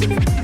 Break.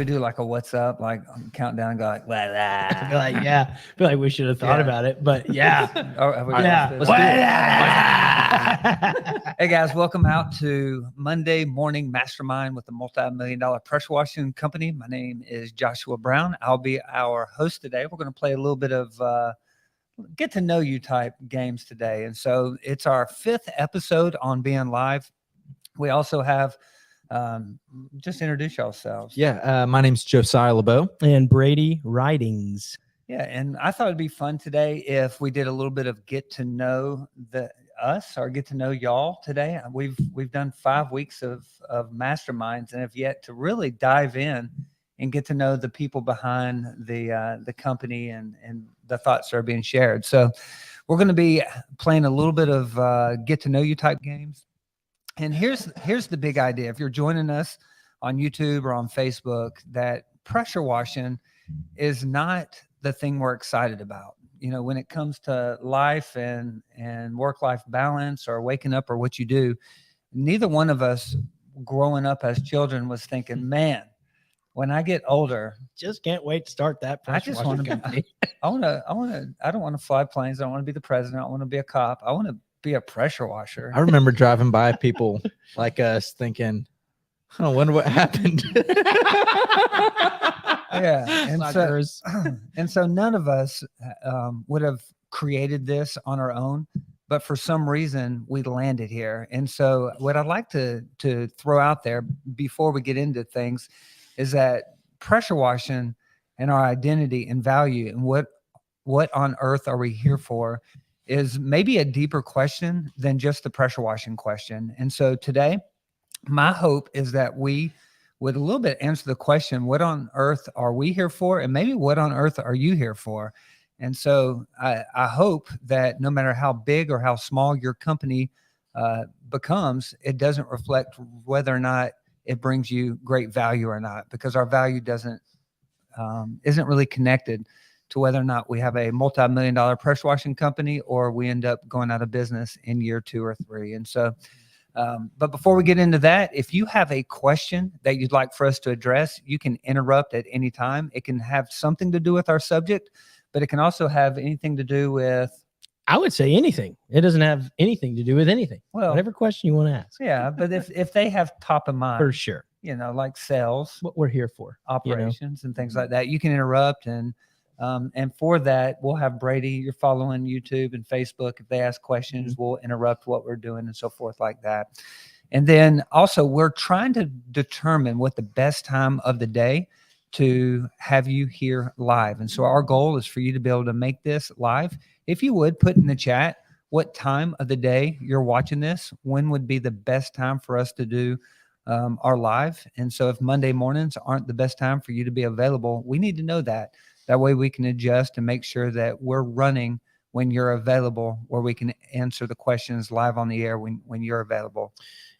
do like a what's up, like countdown, and go like, blah, I blah. feel like, I feel like we should have thought about it, but yeah. Oh, have we Yeah. lost Let's it? Hey guys, welcome out to Monday Morning Mastermind with the multi-million-dollar pressure washing company. My name is Joshua Brown. I'll be our host today. We're going to play a little bit of get to know you type games today. And so it's our 5th episode on being live. We also have just introduce yourselves. Yeah, my name's Josiah LeBeau. And Brady Ridings. Yeah, and I thought it'd be fun today if we did a little bit of get to know us or get to know y'all today. We've done 5 weeks of masterminds and have yet to really dive in and get to know the people behind the company and the thoughts that are being shared. So we're going to be playing a little bit of get to know you type games. And here's the big idea. If you're joining us on YouTube or on Facebook, that pressure washing is not the thing we're excited about. You know, when it comes to life and work-life balance or waking up or what you do, neither one of us growing up as children was thinking, man, when I get older, just can't wait to start that pressure washing company. I don't want to fly planes. I don't want to be the president. I don't want to be a cop. I want to be a pressure washer. I remember driving by people like us thinking, I wonder what happened. Yeah. And so none of us would have created this on our own, but for some reason we landed here. And so what I'd like to throw out there before we get into things is that pressure washing and our identity and value and what on earth are we here for is maybe a deeper question than just the pressure washing question. And so today, my hope is that we would a little bit answer the question, what on earth are we here for? And maybe what on earth are you here for? And so I hope that no matter how big or how small your company becomes, it doesn't reflect whether or not it brings you great value or not, because our value isn't really connected to whether or not we have a multi-million-dollar pressure washing company or we end up going out of business in year 2 or 3. And so, but before we get into that, if you have a question that you'd like for us to address, you can interrupt at any time. It can have something to do with our subject, but it can also have anything to do with, I would say anything. It doesn't have anything to do with anything. Well, whatever question you want to ask. Yeah, but if they have top of mind, for sure, you know, like sales, what we're here for, operations, and things like that, you can interrupt. And for that, we'll have Brady. You're following YouTube and Facebook. If they ask questions, we'll interrupt what we're doing and so forth like that. And then also, we're trying to determine what the best time of the day to have you here live. And so our goal is for you to be able to make this live. If you would put in the chat what time of the day you're watching this, when would be the best time for us to do our live. And so if Monday mornings aren't the best time for you to be available, we need to know that. That way we can adjust and make sure that we're running when you're available, where we can answer the questions live on the air when you're available.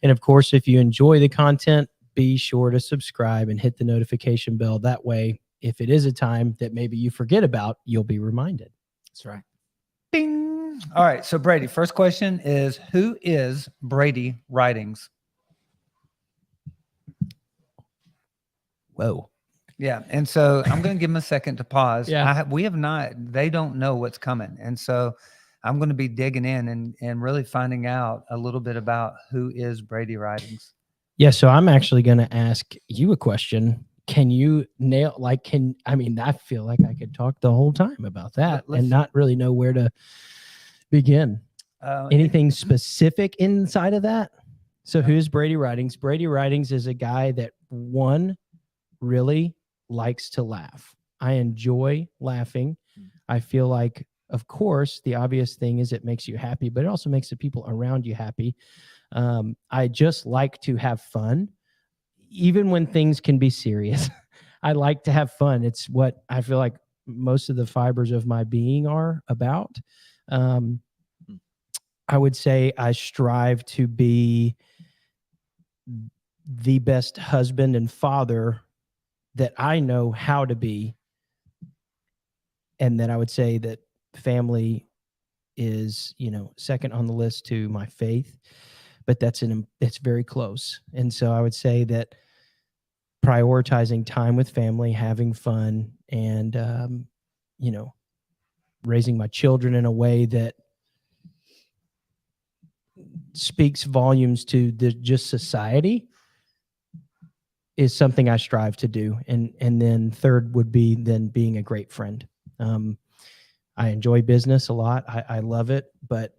And of course, if you enjoy the content, be sure to subscribe and hit the notification bell. That way, if it is a time that maybe you forget about, you'll be reminded. That's right. Bing. All right. So Brady, first question is, who is Brady Ridings? Whoa. Yeah. And so I'm going to give them a second to pause. Yeah. They don't know what's coming. And so I'm going to be digging in and really finding out a little bit about who is Brady Ridings. Yeah. So I'm actually going to ask you a question. Can you nail, I feel like I could talk the whole time about that and not really know where to begin. Anything specific inside of that? So who's Brady Ridings? Brady Ridings is a guy that really likes to laugh. I enjoy laughing. I feel like, of course, the obvious thing is it makes you happy, but it also makes the people around you happy. I just like to have fun, even when things can be serious. I like to have fun. It's what I feel like most of the fibers of my being are about. I would say I strive to be the best husband and father that I know how to be. And then I would say that family is, second on the list to my faith, but it's very close. And so I would say that prioritizing time with family, having fun, and raising my children in a way that speaks volumes to just society is something I strive to do. And then third would be then being a great friend. I enjoy business a lot. I love it, but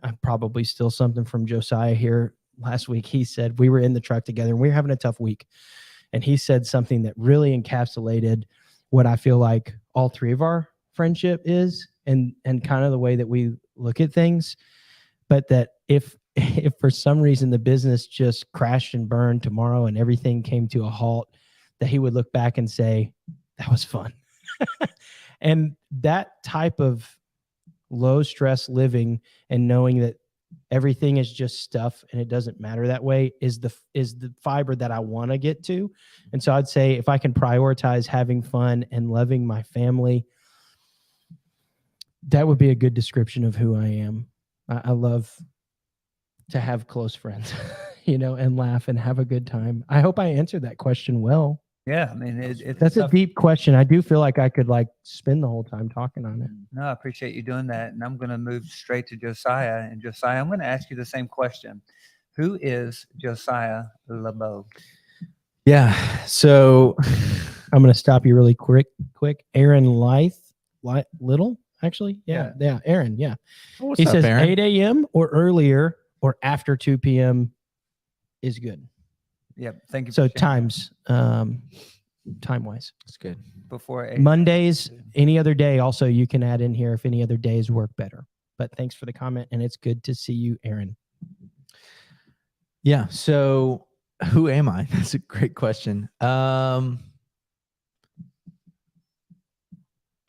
I'm probably still something from Josiah here last week. He said we were in the truck together and we were having a tough week. And he said something that really encapsulated what I feel like all three of our friendship is and kind of the way that we look at things. But that if for some reason the business just crashed and burned tomorrow and everything came to a halt, that he would look back and say, that was fun. And that type of low stress living and knowing that everything is just stuff and it doesn't matter that way is the fiber that I want to get to. And so I'd say if I can prioritize having fun and loving my family, that would be a good description of who I am. I love to have close friends, and laugh and have a good time. I hope I answered that question well. Yeah, I mean, that's a deep question. I do feel like I could spend the whole time talking on it. No, I appreciate you doing that. And I'm going to move straight to Josiah. And Josiah, I'm going to ask you the same question. Who is Josiah LeBeau? Yeah. So I'm going to stop you really quick. Aaron Little, actually. Yeah. Aaron. Yeah. What's he up, says Aaron? 8 a.m. or earlier or after 2 p.m. is good. Yep. Thank you. So times, time-wise. That's good. Before 8. Mondays, any other day. Also, you can add in here if any other days work better. But thanks for the comment, and it's good to see you, Aaron. Yeah. So who am I? That's a great question. I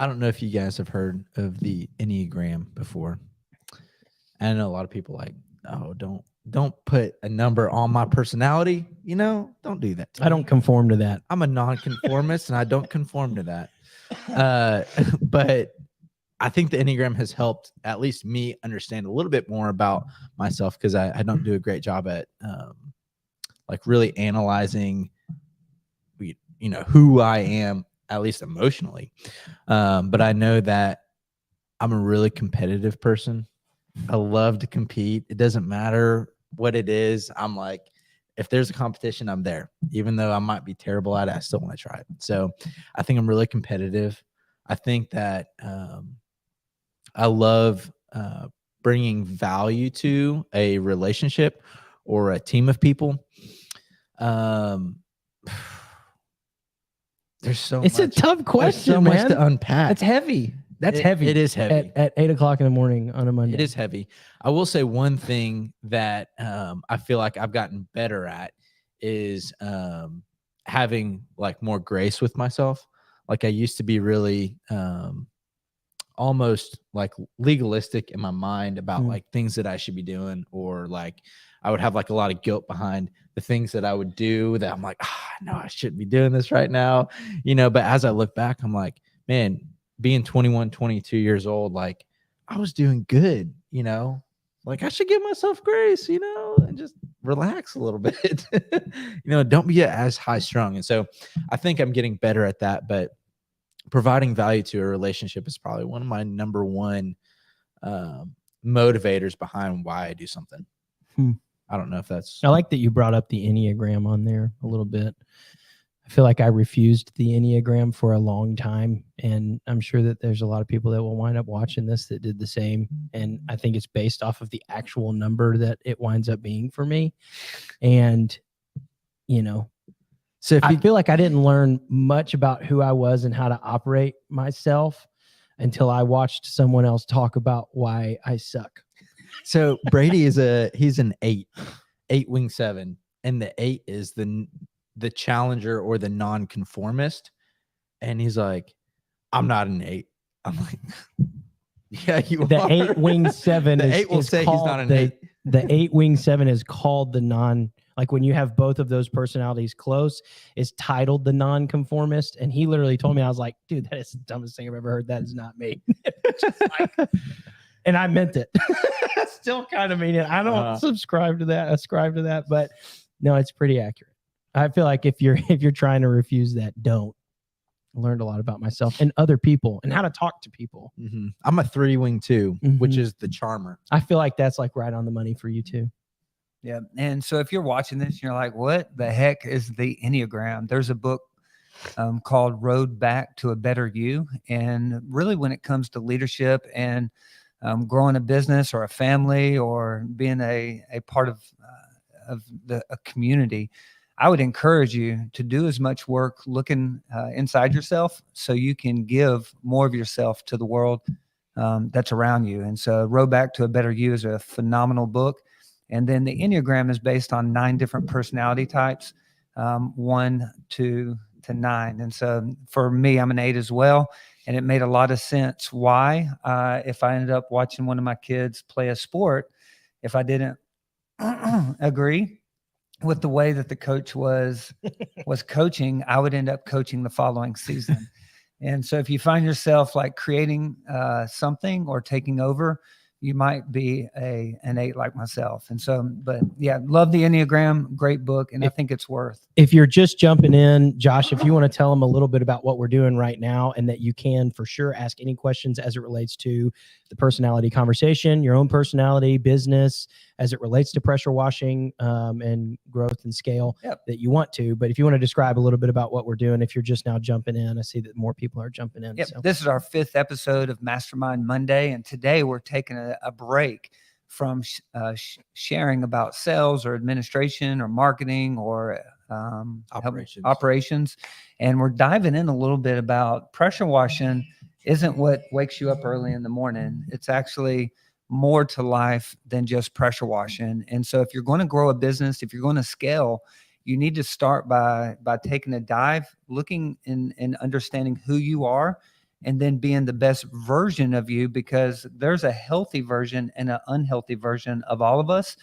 don't know if you guys have heard of the Enneagram before. I know a lot of people don't put a number on my personality. Don't do that. I don't conform to that. I'm a nonconformist and I don't conform to that. But I think the Enneagram has helped at least me understand a little bit more about myself because I don't do a great job at really analyzing, who I am, at least emotionally. But I know that I'm a really competitive person. I love to compete. It doesn't matter what it is. I'm like, if there's a competition, I'm there. Even though I might be terrible at it, I still want to try it. So I think I'm really competitive. I think that I love bringing value to a relationship or a team of people. There's so it's much. It's a tough question, so man. Much to unpack. That's heavy. That's heavy. It is heavy. At 8 o'clock in the morning on a Monday. It is heavy. I will say one thing that I feel like I've gotten better at is having more grace with myself. I used to be really almost legalistic in my mind about things that I should be doing, or I would have a lot of guilt behind the things that I would do that I'm like, no, I shouldn't be doing this right now. But as I look back, I'm like, man, being 21, 22 years old, I was doing good, I should give myself grace, and just relax a little bit, don't be as high strung. And so I think I'm getting better at that, but providing value to a relationship is probably one of my number one motivators behind why I do something. I don't know if that's... I like that you brought up the Enneagram on there a little bit. I feel like I refused the Enneagram for a long time, and I'm sure that there's a lot of people that will wind up watching this that did the same. And I think it's based off of the actual number that it winds up being for me. And, so I feel like I didn't learn much about who I was and how to operate myself until I watched someone else talk about why I suck. So Brady he's an 8 wing 7, and the 8 is the challenger or the nonconformist, and he's like, I'm not an 8. I'm like, yeah, you the are. 8 wing 7 the is 8 will say he's not an 8. The 8 wing 7 is called the non, when you have both of those personalities close, is titled the nonconformist. And he literally told me, I was like, dude, that is the dumbest thing I've ever heard. That is not me. And I meant it. I still kind of mean it. I don't ascribe to that, but no, it's pretty accurate. I feel like if you're trying to refuse that, don't. I learned a lot about myself and other people and how to talk to people. Mm-hmm. I'm a 3-wing too, which is the charmer. I feel like that's like right on the money for you too. Yeah. And so if you're watching this, and you're like, what the heck is the Enneagram? There's a book called Road Back to a Better You. And really, when it comes to leadership and growing a business or a family or being a part of a community, I would encourage you to do as much work looking inside yourself so you can give more of yourself to the world that's around you. And so Road Back to a Better You is a phenomenal book. And then the Enneagram is based on 9 different personality types, 1 to 9. And so for me, I'm an 8 as well. And it made a lot of sense why, if I ended up watching one of my kids play a sport, if I didn't agree with the way that the coach was coaching, I would end up coaching the following season. And so if you find yourself like creating something or taking over, you might be an 8 like myself. And so, but yeah, love the Enneagram, great book. And I think it's worth. If you're just jumping in, Josh, if you want to tell them a little bit about what we're doing right now, and that you can for sure ask any questions as it relates to the personality conversation, your own personality, business, as it relates to pressure washing and growth and scale that you want to. But if you want to describe a little bit about what we're doing, if you're just now jumping in, I see that more people are jumping in. Yep. So. This is our 5th episode of Mastermind Monday. And today we're taking a break from sharing about sales or administration or marketing or operations. And we're diving in a little bit about pressure washing isn't what wakes you up early in the morning. It's actually more to life than just pressure washing. And so if you're going to grow a business, if you're going to scale, you need to start by taking a dive, looking and understanding who you are, and then being the best version of you, because there's a healthy version and an unhealthy version of all of us.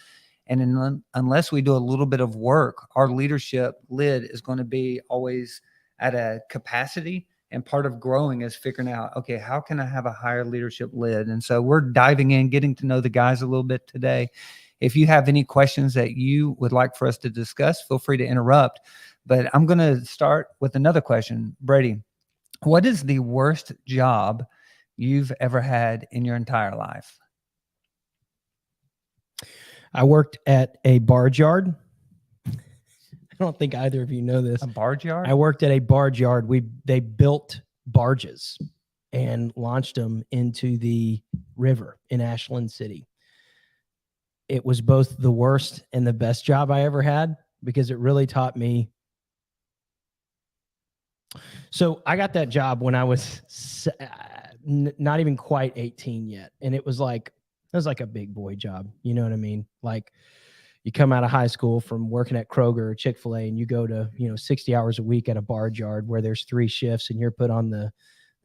And unless we do a little bit of work, our leadership lid is going to be always at a capacity. And part of growing is figuring out, okay, how can I have a higher leadership lid? And so we're diving in, getting to know the guys a little bit today. If you have any questions that you would like for us to discuss, feel free to interrupt. But I'm going to start with another question. Brady, what is the worst job you've ever had in your entire life? I worked at a barge yard. I don't think either of you know this. A barge yard? I worked at a barge yard. They built barges and launched them into the river in Ashland City. It was both the worst and the best job I ever had because it really taught me. So I got that job when I was not even quite 18 yet. And it was like a big boy job. You know what I mean? Like, you come out of high school from working at Kroger or Chick-fil-A and you go to, 60 hours a week at a barge yard where there's 3 shifts and you're put on the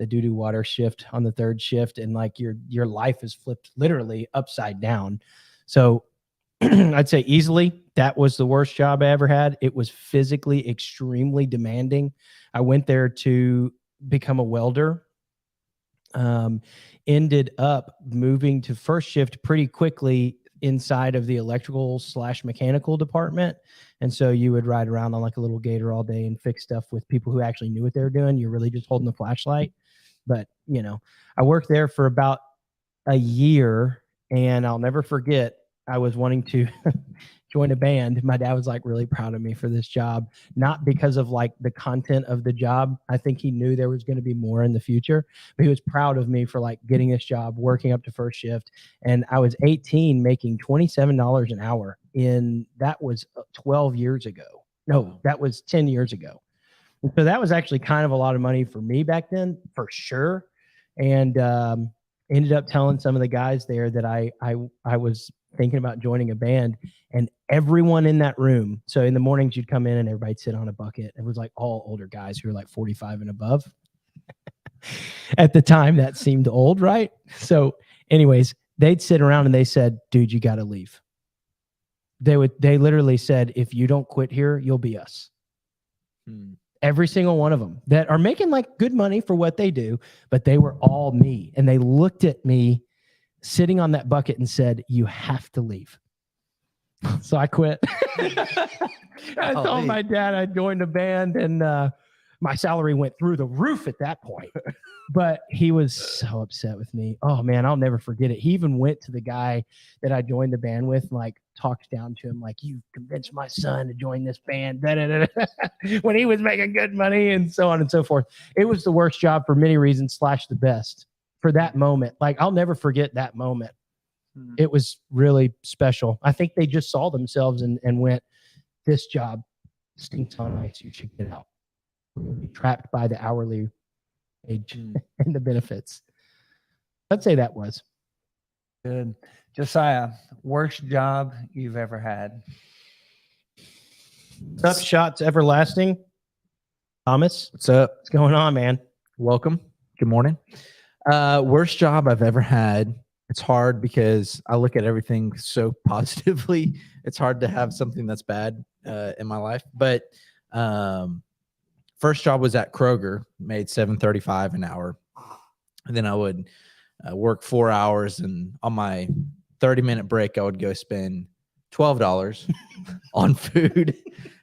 doo-doo water shift on the 3rd shift. And like your life is flipped literally upside down. So I'd say easily that was the worst job I ever had. It was physically extremely demanding. I went there to become a welder. Ended up moving to 1st shift pretty quickly inside of the electrical/mechanical department. And so you would ride around on like a little gator all day and fix stuff with people who actually knew what they were doing. You're really just holding the flashlight. But, I worked there for about a year, and I'll never forget, I was wanting to join a band. My dad was like really proud of me for this job, not because of like the content of the job. I think he knew there was going to be more in the future, but he was proud of me for like getting this job, working up to 1st shift. And I was 18, making $27 an hour that was 12 years ago. No, that was 10 years ago. And so that was actually kind of a lot of money for me back then, for sure. And ended up telling some of the guys there that I was thinking about joining a band, and everyone in that room. So in the mornings you'd come in and everybody'd sit on a bucket. It was like all older guys who were like 45 and above. At the time that seemed old, right? So anyways, they'd sit around and they said, dude, you got to leave. They literally said, if you don't quit here, you'll be us. Every single one of them that are making like good money for what they do, but they were all me. And they looked at me sitting on that bucket and said, you have to leave. So I quit. I told my dad I joined a band, and my salary went through the roof at that point. But he was so upset with me. Oh man, I'll never forget it. He even went to the guy that I joined the band with, and like talked down to him, like, "You convinced my son to join this band," when he was making good money, and so on and so forth. It was the worst job for many reasons, / the best for that moment. Like, I'll never forget that moment. It was really special. I think they just saw themselves and went, "This job stinks on ice. You should get out. You'll be trapped by the hourly wage and the benefits." I'd say that was Good. Josiah, worst job you've ever had? Tough Shots Everlasting. Thomas, What's up? what's going on, man? Welcome. Good morning. Worst job I've ever had. It's hard because I look at everything so positively. It's hard to have something that's bad in my life. But first job was at Kroger, made $7.35 an hour. And then I would work 4 hours, and on my 30-minute break, I would go spend $12 on food.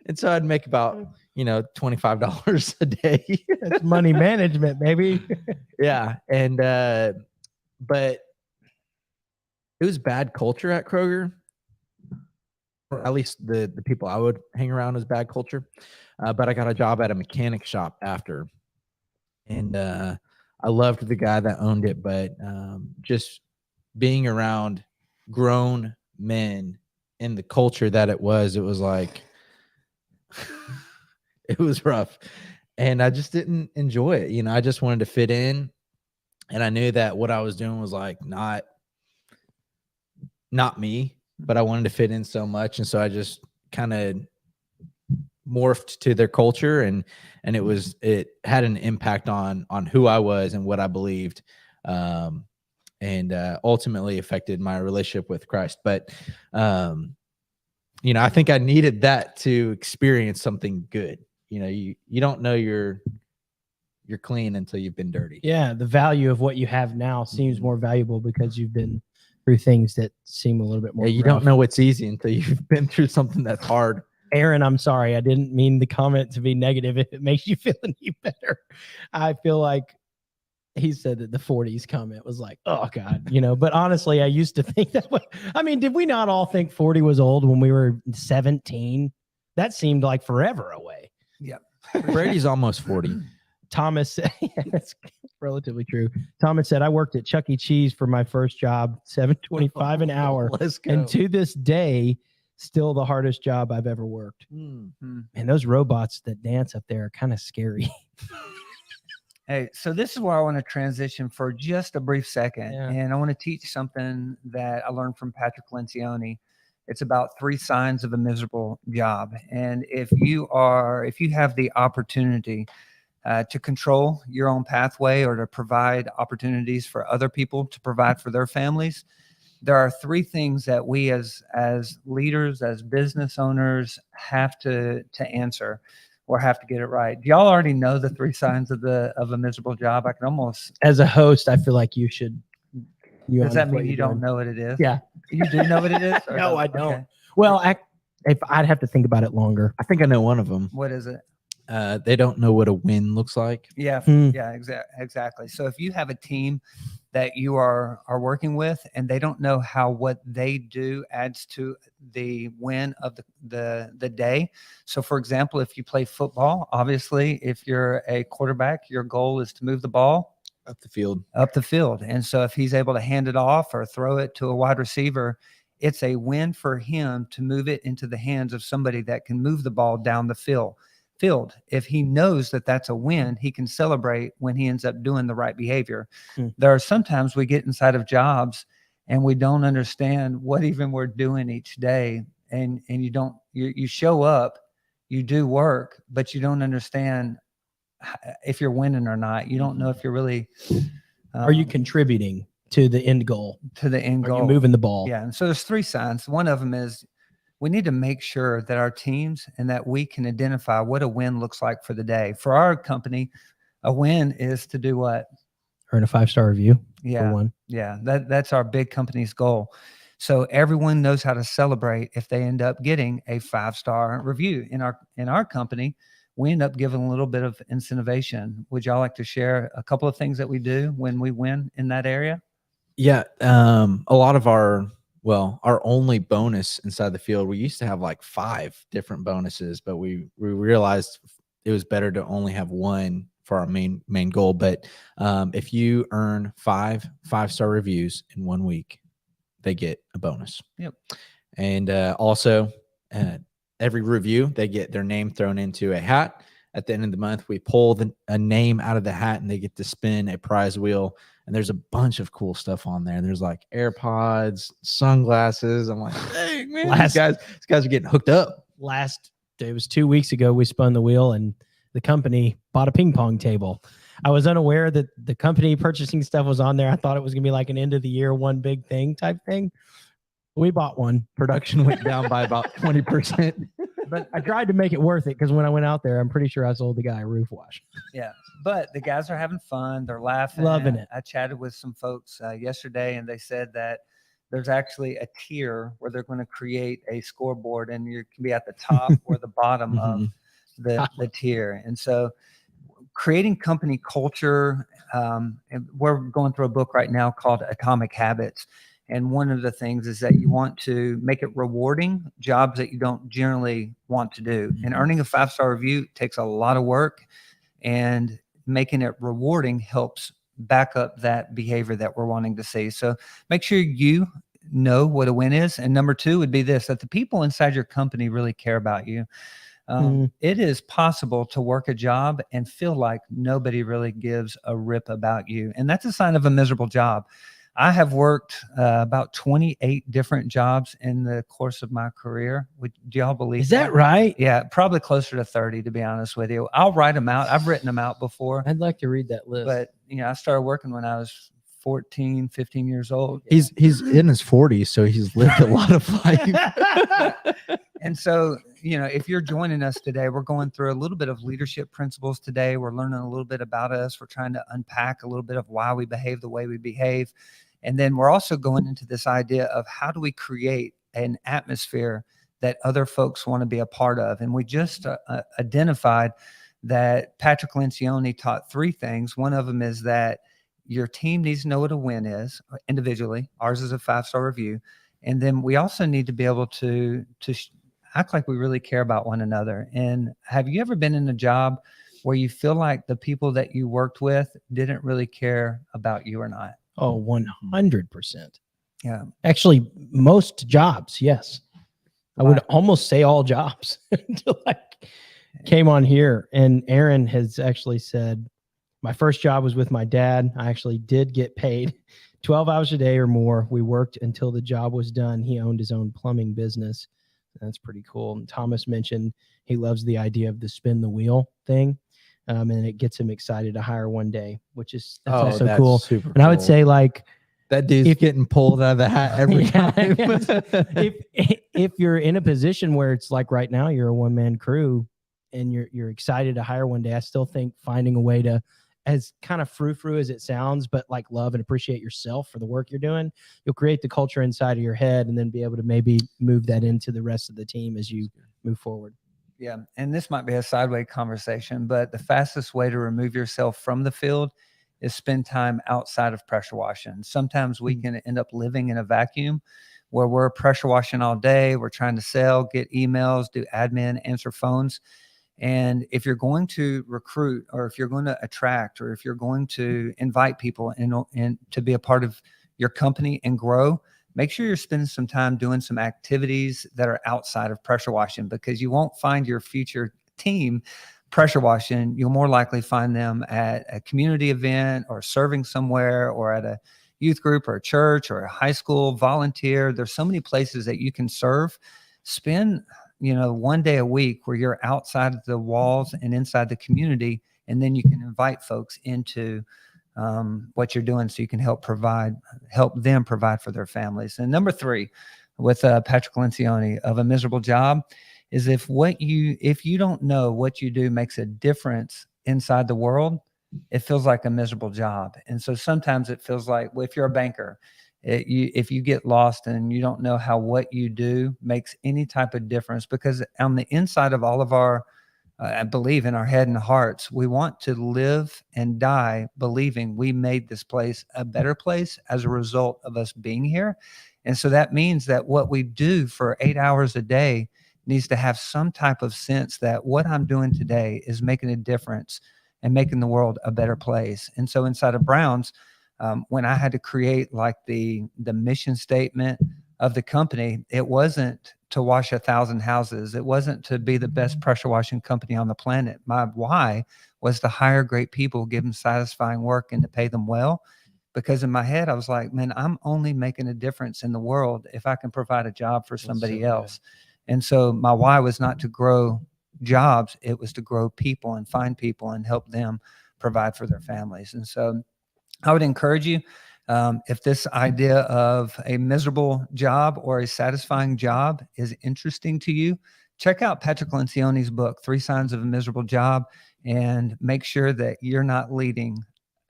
And so I'd make about, $25 a day. That's money management, baby. Yeah. And but it was bad culture at Kroger. Or at least the people I would hang around was bad culture. But I got a job at a mechanic shop after. And I loved the guy that owned it, but just being around grown men in the culture that it was like, it was rough. And I just didn't enjoy it. I just wanted to fit in. And I knew that what I was doing was like not me, but I wanted to fit in so much. And so I just kind of morphed to their culture, and it had an impact on who I was and what I believed, and ultimately affected my relationship with Christ. But I think I needed that to experience something good. You don't know you're clean until you've been dirty. Yeah, the value of what you have now seems more valuable because you've been through things that seem a little bit more. Yeah, you rough. don't know what's easy until you've been through something that's hard. Aaron, I'm sorry. I didn't mean the comment to be negative. If it makes you feel any better, I feel like he said that the 40s comment was like, oh God, but honestly, I used to think that way. I mean, did we not all think 40 was old when we were 17? That seemed like forever away. Yep. Brady's almost 40. Thomas said, yeah, that's relatively true. Thomas said, I worked at Chuck E. Cheese for my first job, $7.25 an hour. Let's go. And to this day, still the hardest job I've ever worked. And those robots that dance up there are kind of scary. Hey, so this is where I want to transition for just a brief second. Yeah. And I want to teach something that I learned from Patrick Lencioni. It's about 3 signs of a miserable job. And if you have the opportunity to control your own pathway or to provide opportunities for other people to provide for their families, there are 3 things that we as leaders, as business owners, have to answer or have to get it right. Do y'all already know the 3 signs of a miserable job? I can almost. As a host, I feel like you should. Does that mean you don't know what it is? Yeah. You do know what it is? No, I don't. Okay. Well, if I'd have to think about it longer. I think I know one of them. What is it? They don't know what a win looks like. Yeah. Yeah, exactly. So if you have a team that you are working with and they don't know how what they do adds to the win of the day. So for example, if you play football, obviously, if you're a quarterback, your goal is to move the ball Up the field. And so if he's able to hand it off or throw it to a wide receiver, it's a win for him to move it into the hands of somebody that can move the ball down the field. If he knows that that's a win, he can celebrate when he ends up doing the right behavior. There are sometimes we get inside of jobs and we don't understand what even we're doing each day. And you show up, you do work, but you don't understand if you're winning or not. You don't know if you're really. Are you contributing to the end goal? To the end goal. Are you moving the ball? Yeah. And so there's 3 signs. One of them is we need to make sure that our teams and that we can identify what a win looks like for the day. For our company, a win is to do what? Earn a 5-star review. Yeah. For one. Yeah. That's our big company's goal. So everyone knows how to celebrate if they end up getting a 5-star review. In our company, we end up giving a little bit of incentivization. Would y'all like to share a couple of things that we do when we win in that area? Yeah. A lot of our only bonus inside the field, we used to have like 5 different bonuses, but we realized it was better to only have one for our main goal. But if you earn 5-star reviews in 1 week, they get a bonus. Yep. And also every review, they get their name thrown into a hat. At the end of the month, we pull a name out of the hat and they get to spin a prize wheel. And there's a bunch of cool stuff on there. There's like AirPods, sunglasses. I'm like, dang, man, these guys are getting hooked up. It was 2 weeks ago, we spun the wheel and the company bought a ping pong table. I was unaware that the company purchasing stuff was on there. I thought it was going to be like an end of the year, one big thing type thing. We bought one. Production went down by about 20%. But I tried to make it worth it because when I went out there, I'm pretty sure I sold the guy a roof wash. Yeah, but the guys are having fun. They're laughing. Loving it. I chatted with some folks yesterday, and they said that there's actually a tier where they're going to create a scoreboard, and you can be at the top or the bottom of the tier. And so creating company culture, and we're going through a book right now called Atomic Habits. And one of the things is that you want to make it rewarding, jobs that you don't generally want to do. And earning a 5-star review takes a lot of work, and making it rewarding helps back up that behavior that we're wanting to see. So make sure you know what a win is. And number 2 would be this, that the people inside your company really care about you. It is possible to work a job and feel like nobody really gives a rip about you. And that's a sign of a miserable job. I have worked about 28 different jobs in the course of my career. Do y'all believe Is that right? Yeah, probably closer to 30, to be honest with you. I'll write them out. I've written them out before. I'd like to read that list. But, I started working when I was 14, 15 years old. He's in his 40s, so he's lived a lot of life. And so, if you're joining us today, we're going through a little bit of leadership principles today. We're learning a little bit about us. We're trying to unpack a little bit of why we behave the way we behave. And then we're also going into this idea of how do we create an atmosphere that other folks want to be a part of. And we just identified that Patrick Lencioni taught 3 things. One of them is that your team needs to know what a win is individually. Ours is a 5-star review. And then we also need to be able to act like we really care about one another. And have you ever been in a job where you feel like the people that you worked with didn't really care about you or not? Oh, 100%. Yeah. Actually, most jobs, yes. I would almost say all jobs until I came on here. And Aaron has actually said, my first job was with my dad. I actually did get paid 12 hours a day or more. We worked until the job was done. He owned his own plumbing business. That's pretty cool. And Thomas mentioned he loves the idea of the spin the wheel thing. And it gets him excited to hire one day, which is also cool. Super and I would say like that dude's getting pulled out of the hat every time. if you're in a position where it's like right now, you're a one-man crew and you're excited to hire one day, I still think finding a way to, as kind of frou-frou as it sounds, but like love and appreciate yourself for the work you're doing, you'll create the culture inside of your head and then be able to maybe move that into the rest of the team as you move forward. Yeah. And this might be a sideways conversation, but the fastest way to remove yourself from the field is spend time outside of pressure washing. Sometimes we can end up living in a vacuum where we're pressure washing all day. We're trying to sell, get emails, do admin, answer phones. And if you're going to recruit, or if you're going to attract, or if you're going to invite people in to be a part of your company and grow, make sure you're spending some time doing some activities that are outside of pressure washing, because you won't find your future team pressure washing. You'll more likely find them at a community event or serving somewhere or at a youth group or a church or a high school, volunteer. There's so many places that you can serve. Spend one day a week where you're outside of the walls and inside the community, and then you can invite folks into what you're doing so you can help them provide for their families. And number 3 with Patrick Lencioni of a miserable job is if you don't know what you do makes a difference inside the world, it feels like a miserable job. And so sometimes it feels like, well, if you're a banker, if you get lost and you don't know how what you do makes any type of difference, because on the inside of all of our I believe in our head and hearts, we want to live and die believing we made this place a better place as a result of us being here. And so that means that what we do for 8 hours a day needs to have some type of sense that what I'm doing today is making a difference and making the world a better place. And so inside of Browns, when I had to create like the mission statement of the company, it wasn't to wash 1,000 houses. It wasn't to be the best pressure washing company on the planet. My why was to hire great people, give them satisfying work, and to pay them well. Because in my head, I was like, man, I'm only making a difference in the world if I can provide a job for somebody else. And so my why was not to grow jobs. It was to grow people and find people and help them provide for their families. And so I would encourage you, if this idea of a miserable job or a satisfying job is interesting to you, check out Patrick Lencioni's book, 3 Signs of a Miserable Job, and make sure that you're not leading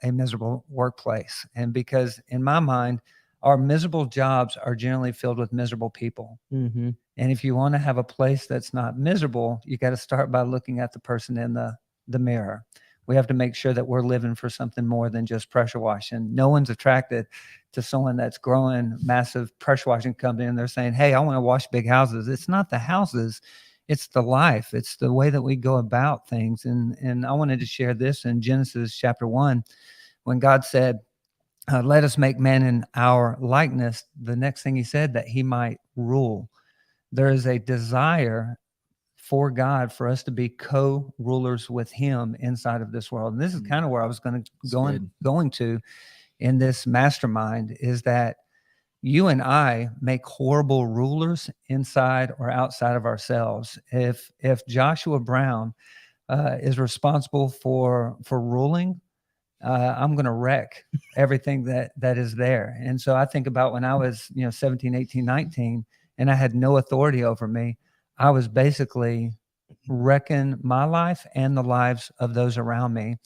a miserable workplace. And because in my mind, our miserable jobs are generally filled with miserable people. Mm-hmm. And if you want to have a place that's not miserable, you got to start by looking at the person in the mirror. We have to make sure that we're living for something more than just pressure washing. No one's attracted to someone that's growing massive pressure washing company and they're saying, hey, I want to wash big houses. It's not the houses, it's the life. It's the way that we go about things. And I wanted to share this in Genesis chapter 1, when God said, let us make man in our likeness. The next thing he said, that he might rule. There is a desire for God for us to be co-rulers with him inside of this world. And this is kind of where I was going to in this mastermind, is that you and I make horrible rulers inside or outside of ourselves. If Joshua Brown is responsible for ruling, I'm going to wreck everything that is there. And so I think about when I was 17, 18, 19, and I had no authority over me. I was basically wrecking my life and the lives of those around me.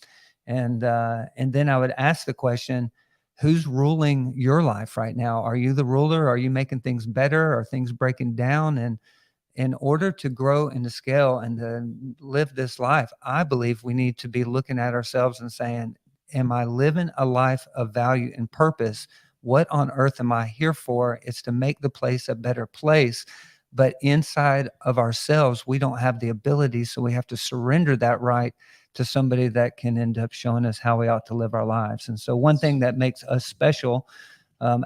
And then I would ask the question, who's ruling your life right now? Are you the ruler? Are you making things better? Are things breaking down? And in order to grow and to scale and to live this life, I believe we need to be looking at ourselves and saying, am I living a life of value and purpose? What on earth am I here for? It's to make the place a better place. But inside of ourselves, we don't have the ability. So we have to surrender that right to somebody that can end up showing us how we ought to live our lives. And so one thing that makes us special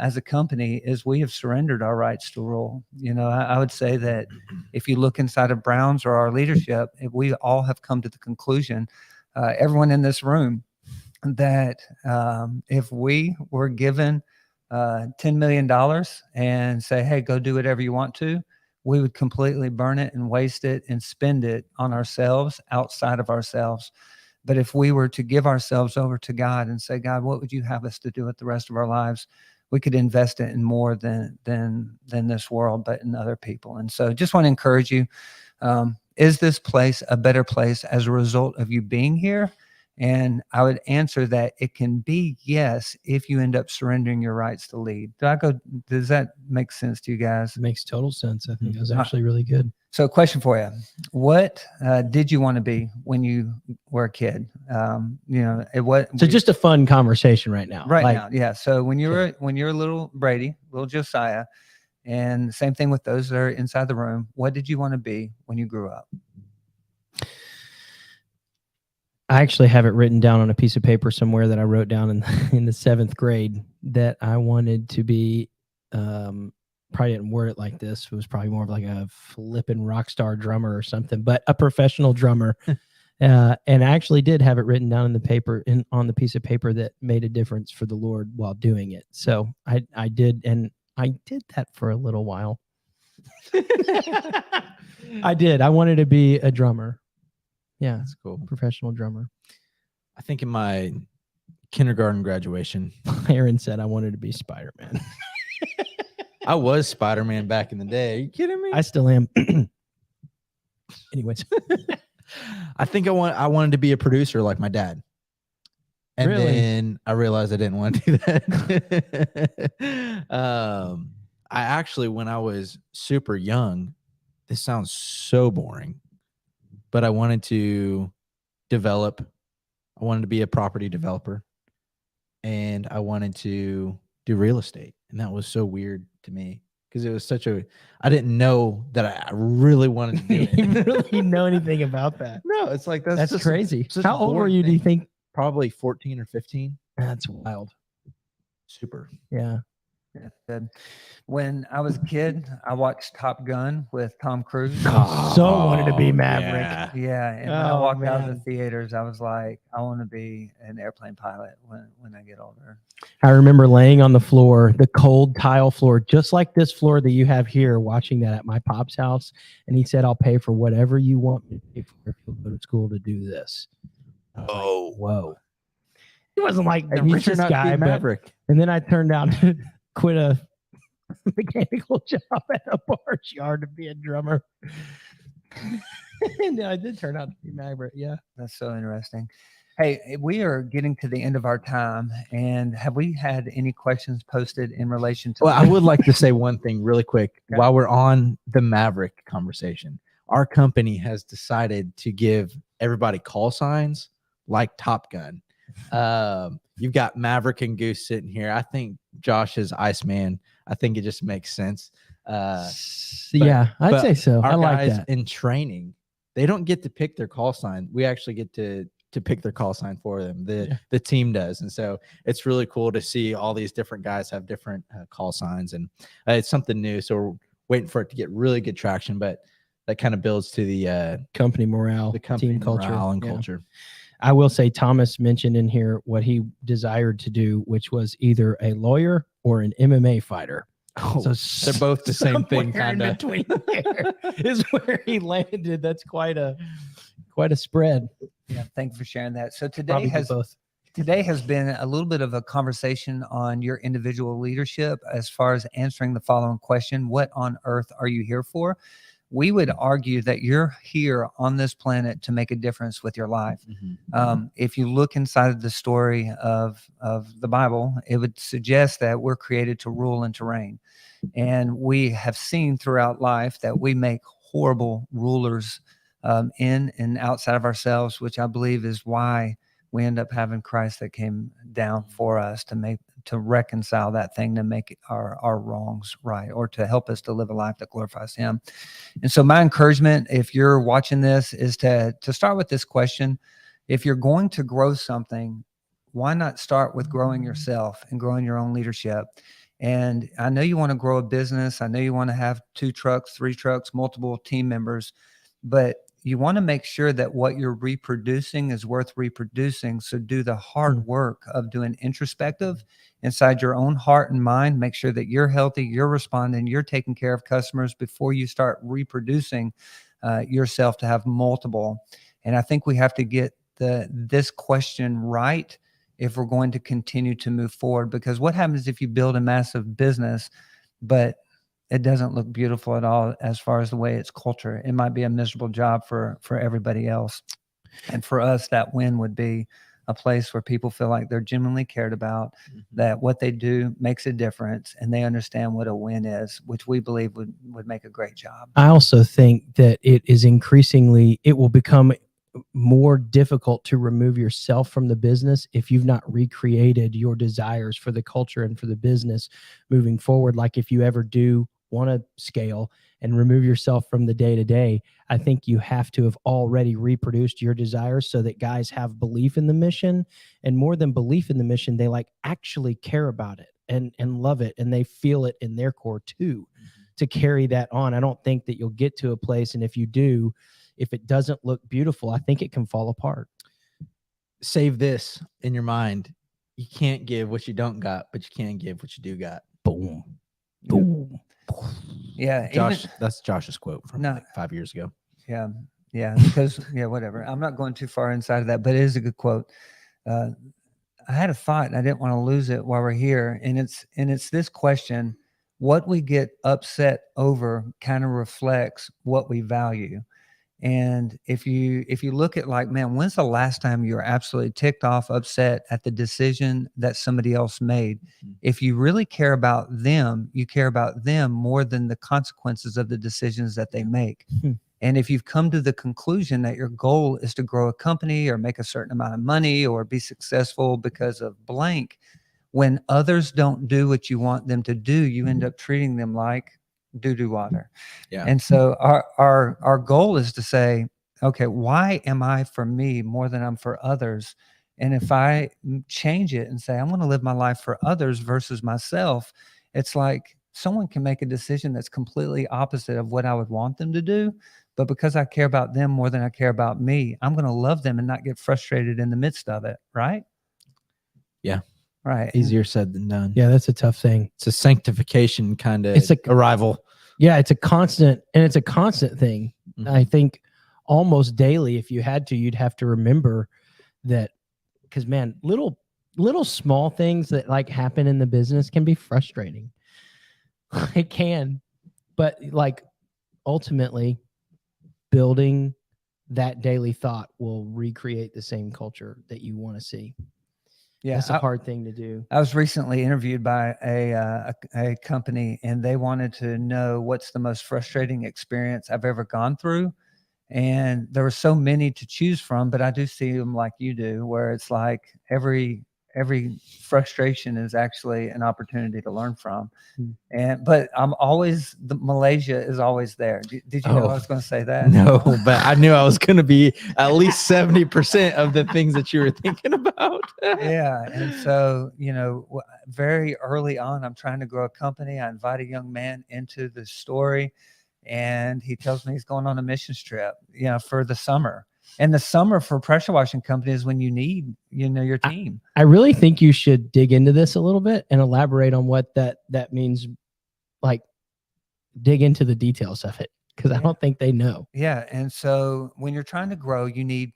as a company is we have surrendered our rights to rule. I would say that if you look inside of Browns or our leadership, we all have come to the conclusion, everyone in this room, that if we were given $10 million and say, hey, go do whatever you want to, we would completely burn it and waste it and spend it on ourselves outside of ourselves. But if we were to give ourselves over to God and say, God, what would you have us to do with the rest of our lives? We could invest it in more than this world, but in other people. And so just want to encourage you, is this place a better place as a result of you being here? And I would answer that it can be yes, if you end up surrendering your rights to lead. Does that make sense to you guys? It makes total sense. I think that was actually really good. So question for you. What did you want to be when you were a kid? Just a fun conversation right now. Now. Yeah. So when you're a little Brady, little Josiah, and same thing with those that are inside the room, what did you want to be when you grew up? I actually have it written down on a piece of paper somewhere that I wrote down in the 7th grade that I wanted to be, probably didn't word it like this. It was probably more of like a flippin' rock star drummer or something, but a professional drummer. And I actually did have it written down in the paper, on the piece of paper, that made a difference for the Lord while doing it. So I did, and I did that for a little while. I did. I wanted to be a drummer. Yeah, that's cool. Professional drummer. I think in my kindergarten graduation, Aaron said I wanted to be Spider-Man. I was Spider-Man back in the day. Are you kidding me? I still am. Anyways, I think I wanted to be a producer like my dad. And Really? then I realized I didn't want to do that. I actually, when I was super young, this sounds so boring, but I wanted to develop. I wanted to be a property developer, and I wanted to do real estate. And that was so weird to me because it was such a, I didn't know that I really wanted to do it. You really know anything about that? No, it's like, That's just crazy. such How a old were boring you, do you thing. think? Probably 14 or 15. That's wild. Super. Yeah. Yeah, good. When I was a kid, I watched Top Gun with Tom Cruise. So wanted to be Maverick. Yeah. Yeah, and when I Oh, walked out of the man. theaters, I was like, I want to be an airplane pilot when I get older. I remember laying on the floor, the cold tile floor, just like this floor that you have here, watching that at my pop's house. And he said, I'll pay for whatever you want me to pay for if you'll go to school to do this. I was like, whoa. He wasn't like the And you richest turned out to guy, be but Maverick. and then I turned out to quit a mechanical job at a barge yard to be a drummer. And I did turn out to be Maverick. Yeah. That's so interesting. Hey, we are getting to the end of our time, and have we had any questions posted in relation to? Well, I would like to say one thing really quick Okay. while we're on the Maverick conversation. Our company has decided to give everybody call signs like Top Gun. You've got Maverick and Goose sitting here. I think Josh is Iceman. I think it just makes sense. Yeah, I'd but say so. Our I like guys that. in training, they don't get to pick their call sign. We actually get to pick their call sign for them. The team does. And so it's really cool to see all these different guys have different call signs, and it's something new. So we're waiting for it to get really good traction, but that kind of builds to the Company morale, company team culture. morale and Yeah. culture. I will say Thomas mentioned in here what he desired to do, which was either a lawyer or an MMA fighter. Oh, So they're both the same thing, somewhere in kind of. between there is where he landed. That's quite a spread. Yeah, thanks for sharing that. So Probably do both. today has been a little bit of a conversation on your individual leadership as far as answering the following question: what on earth are you here for? We would argue that you're here on this planet to make a difference with your life. If you look inside of the story of the Bible, it would suggest that we're created to rule and to reign. And we have seen throughout life that we make horrible rulers in and outside of ourselves, which I believe is why we end up having Christ that came down for us to reconcile that thing, to make our wrongs right, or to help us to live a life that glorifies him. And so my encouragement, if you're watching this, is to start with this question. If you're going to grow something, why not start with growing yourself and growing your own leadership? And I know you want to grow a business. I know you want to have 2 trucks, 3 trucks, multiple team members, but you want to make sure that what you're reproducing is worth reproducing. So do the hard work of doing introspective inside your own heart and mind. Make sure that you're healthy, you're responding, you're taking care of customers before you start reproducing yourself to have multiple. And I think we have to get this question right if we're going to continue to move forward. Because what happens if you build a massive business, but it doesn't look beautiful at all as far as the way it's culture? It might be a miserable job for everybody else. And for us, that win would be a place where people feel like they're genuinely cared about, that what they do makes a difference, and they understand what a win is, which we believe would make a great job. I also think that it will become more difficult to remove yourself from the business if you've not recreated your desires for the culture and for the business moving forward. Like if you ever do want to scale and remove yourself from the day to day, I think you have to have already reproduced your desires so that guys have belief in the mission, and more than belief in the mission, they like actually care about it and love it, and they feel it in their core too, to carry that on. I don't think that you'll get to a place, and if you do, if it doesn't look beautiful, I think it can fall apart. Save this in your mind. You can't give what you don't got, but you can give what you do got. Boom. Boom. Yeah. Josh, that's Josh's quote from like 5 years ago. Yeah. Yeah. Because, whatever. I'm not going too far inside of that, but it is a good quote. I had a thought and I didn't want to lose it while we're here. And it's this question: what we get upset over kind of reflects what we value. And if you look at like, man, when's the last time you were absolutely ticked off, upset at the decision that somebody else made? If you really care about them, you care about them more than the consequences of the decisions that they make. And if you've come to the conclusion that your goal is to grow a company or make a certain amount of money or be successful because of blank, when others don't do what you want them to do, you end up treating them like doo-doo water. Yeah. And so our goal is to say, okay, why am I for me more than I'm for others? And if I change it and say, I'm going to live my life for others versus myself, it's like someone can make a decision that's completely opposite of what I would want them to do. But because I care about them more than I care about me, I'm going to love them and not get frustrated in the midst of it. Right. Yeah. Right. Easier said than done. Yeah, that's a tough thing. It's a sanctification kind of It's arrival. Yeah, it's a constant thing. Mhm. I think almost daily, if you had to, you'd have to remember that, because man, little small things that like happen in the business can be frustrating. It can, but like ultimately building that daily thought will recreate the same culture that you want to see. Yeah, that's a hard thing to do. I was recently interviewed by a company, and they wanted to know what's the most frustrating experience I've ever gone through. And there were so many to choose from, but I do see them like you do, where it's like every frustration is actually an opportunity to learn from. But I'm always, the Malaysia is always there. Did you know I was going to say that? No, but I knew I was going to be at least 70% of the things that you were thinking about. Yeah. And so, very early on, I'm trying to grow a company. I invite a young man into the story, and he tells me he's going on a missions trip, for the summer. And the summer for pressure washing companies when you need, your team. I really think you should dig into this a little bit and elaborate on what that means. Like, dig into the details of it, because I don't think they know. Yeah. And so when you're trying to grow, you need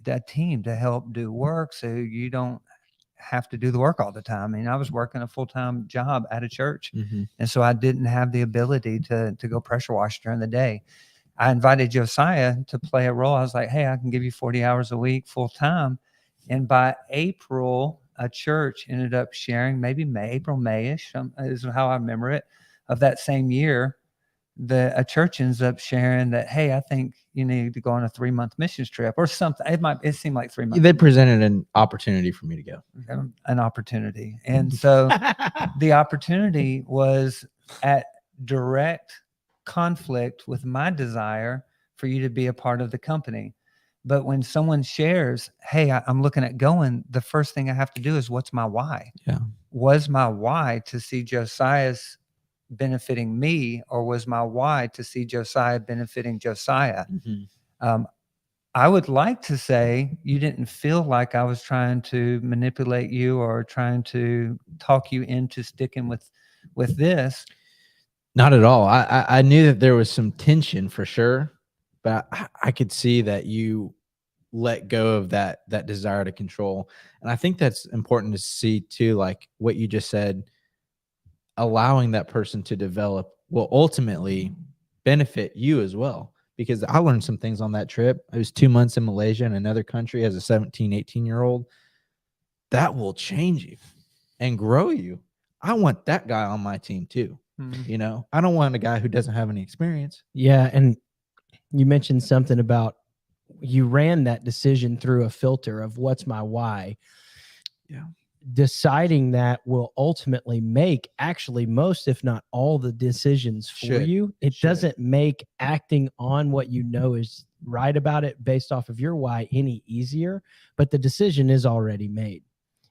that team to help do work, so you don't have to do the work all the time. I mean, I was working a full-time job at a church. Mhm. And so I didn't have the ability to go pressure wash during the day. I invited Josiah to play a role. I was like, hey, I can give you 40 hours a week full time. And by April, a church ended up sharing, maybe April, May-ish, is how I remember it, of that same year. A church ends up sharing that, hey, I think you need to go on a 3-month missions trip or something. It seemed like 3 months. They presented an opportunity for me to go. An opportunity. And so the opportunity was at direct conflict with my desire for you to be a part of the company. But when someone shares, hey, I'm looking at going, the first thing I have to do is, what's my why? Yeah. Was my why to see Josiah's benefiting me, or was my why to see Josiah benefiting Josiah? Mm-hmm. I would like to say you didn't feel like I was trying to manipulate you or trying to talk you into sticking with this. Not at all. I knew that there was some tension for sure, but I could see that you let go of that desire to control. And I think that's important to see too, like what you just said, allowing that person to develop will ultimately benefit you as well. Because I learned some things on that trip. It was 2 months in Malaysia in another country as a 17, 18-year-old. That will change you and grow you. I want that guy on my team too. I don't want a guy who doesn't have any experience. Yeah. And you mentioned something about you ran that decision through a filter of what's my why. Yeah. Deciding that will ultimately make actually most, if not all, the decisions for you. It doesn't make acting on what you know is right about it based off of your why any easier, but the decision is already made.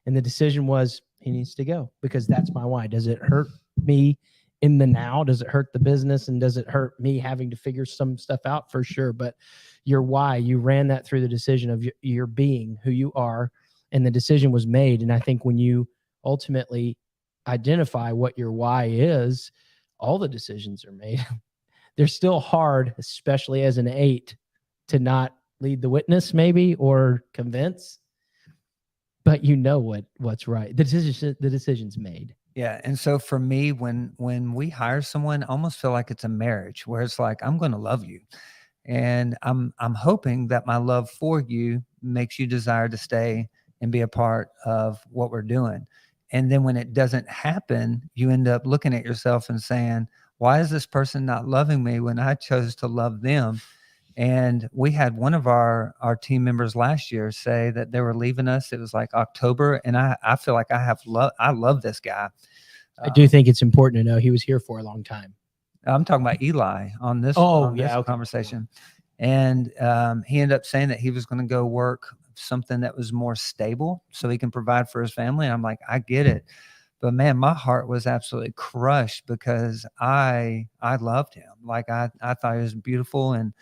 And the decision was, he needs to go because that's my why. Does it hurt me in the now? Does it hurt the business? And does it hurt me having to figure some stuff out? For sure. But your why, you ran that through the decision of your being, who you are, and the decision was made. And I think when you ultimately identify what your why is, all the decisions are made. They're still hard, especially as an 8, to not lead the witness maybe or convince, but you know what's right. The decision's made. Yeah. And so for me, when we hire someone, I almost feel like it's a marriage where it's like, I'm going to love you. And I'm hoping that my love for you makes you desire to stay and be a part of what we're doing. And then when it doesn't happen, you end up looking at yourself and saying, why is this person not loving me when I chose to love them? And we had one of our team members last year say that they were leaving us. It was like October. And I feel like I love this guy. I do think it's important to know he was here for a long time. I'm talking about Eli on this, conversation. And he ended up saying that he was going to go work something that was more stable so he can provide for his family. And I'm like, I get it. But man, my heart was absolutely crushed because I loved him. Like I thought he was beautiful and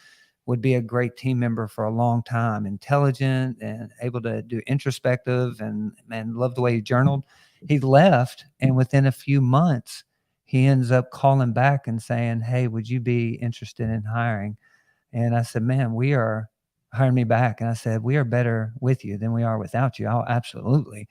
would be a great team member for a long time, intelligent and able to do introspective and loved the way he journaled. He left, and within a few months, he ends up calling back and saying, hey, would you be interested in hiring? And I said, man, we are hiring me back. And I said, we are better with you than we are without you. Oh, absolutely.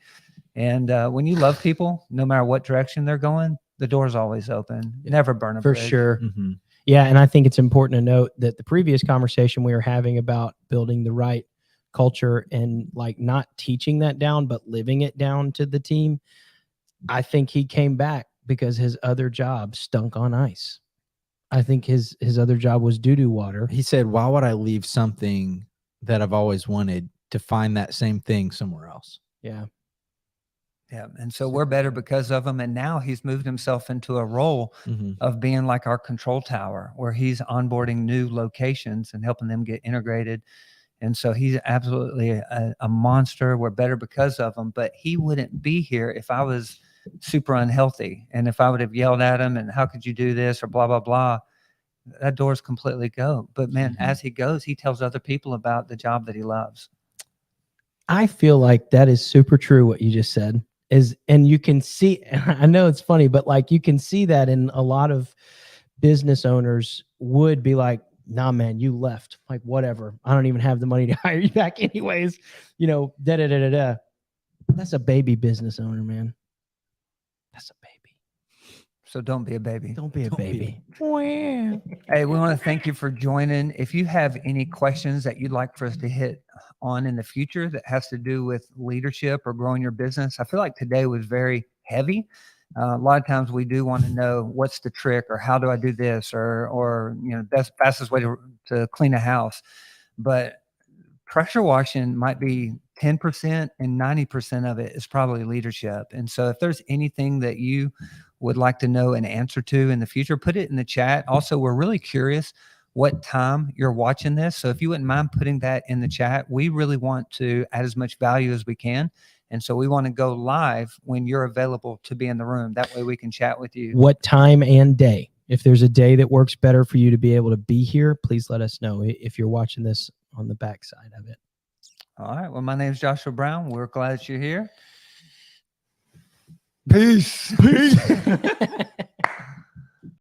And when you love people, no matter what direction they're going, the door's always open. Never burn a bridge. For sure. Mm-hmm. Yeah. And I think it's important to note that the previous conversation we were having about building the right culture and like not teaching that down, but living it down to the team. I think he came back because his other job stunk on ice. I think his other job was doo-doo water. He said, why would I leave something that I've always wanted to find that same thing somewhere else? Yeah. Yeah. And so we're better because of him. And now he's moved himself into a role of being like our control tower where he's onboarding new locations and helping them get integrated. And so he's absolutely a monster. We're better because of him, but he wouldn't be here if I was super unhealthy. And if I would have yelled at him and how could you do this or blah, blah, blah, that door's completely go. But man, as he goes, he tells other people about the job that he loves. I feel like that is super true. What you just said and you can see, I know it's funny, but like you can see that in a lot of business owners would be like, nah, man, you left. Like, whatever. I don't even have the money to hire you back anyways. That's a baby business owner, man. That's a baby. So don't be a baby. Don't be a baby. Hey, we want to thank you for joining. If you have any questions that you'd like for us to hit on in the future that has to do with leadership or growing your business, I feel like today was very heavy. A lot of times we do want to know what's the trick or how do I do this or fastest way to clean a house. But pressure washing might be 10% and 90% of it is probably leadership. And so if there's anything that you would like to know an answer to in the future, put it in the chat. Also, we're really curious what time you're watching this. So if you wouldn't mind putting that in the chat, we really want to add as much value as we can. And so we want to go live when you're available to be in the room. That way we can chat with you. What time and day? If there's a day that works better for you to be able to be here, please let us know if you're watching this on the backside of it. All right. Well, my name is Joshua Brown. We're glad that you're here. Peace.